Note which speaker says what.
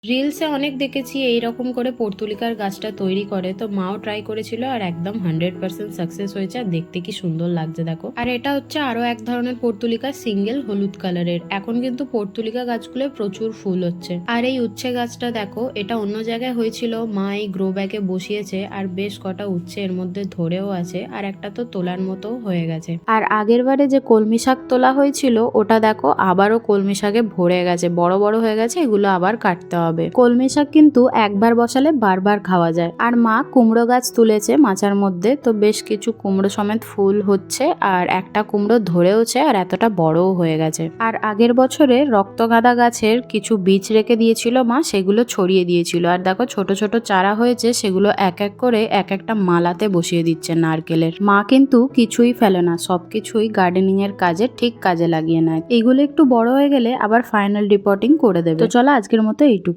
Speaker 1: রিলসে অনেক দেখেছি এইরকম করে পর্তুলিকার গাছটা তৈরি করে, তো মাও ট্রাই করেছিল আর একদম 100% সাকসেস হয়েছে। আর দেখতে কি সুন্দর লাগছে দেখো। আর এটা হচ্ছে আরো এক ধরনের পর্তুলিকা, সিঙ্গেল হলুদ কালারের। এখন কিন্তু পর্তুলিকা গাছগুলো প্রচুর ফুল হচ্ছে। আর এই উচ্ছে গাছটা দেখো, এটা অন্য জায়গায় হয়েছিল, মা এই গ্রো ব্যাগে বসিয়েছে আর বেশ কটা উচ্ছে এর মধ্যে ধরেও আছে, আর একটা তো তোলার মতো হয়ে গেছে। আর আগের বারে যে কলমি শাক তোলা হয়েছিল ওটা দেখো আবারও কলমি শাকে ভরে গেছে, বড় বড় হয়ে গেছে, এগুলো আবার কাটতে হবে। কলমি শাক কিন্তু একবার বসালে বারবার খাওয়া যায়। আর মা কুমড়ো গাছ তুলেছে মাচার মধ্যে, তো বেশ কিছু কুমড়ো সমেত ফুল হচ্ছে, আর একটা কুমড়ো ধরেওছে আর এতটা বড়ও হয়ে গেছে। আর আগের বছরে রক্তগাঁদা গাছের কিছু বীজ রেখে দিয়েছিল মা, সেগুলো ছড়িয়ে দিয়েছিল। আর দেখো ছোট ছোট চারা হয়েছে, সেগুলো এক এক করে এক একটা মালাতে বসিয়ে দিচ্ছে নারকেলের। মা কিন্তু কিছুই ফেলে না, সবকিছুই গার্ডেনিং এর কাজে ঠিক কাজে লাগিয়ে নেয়। এগুলো একটু বড় হয়ে গেলে আবার ফাইনাল রিপোর্টিং করে দেবে। তো চলো আজকের মতো এইটুকু।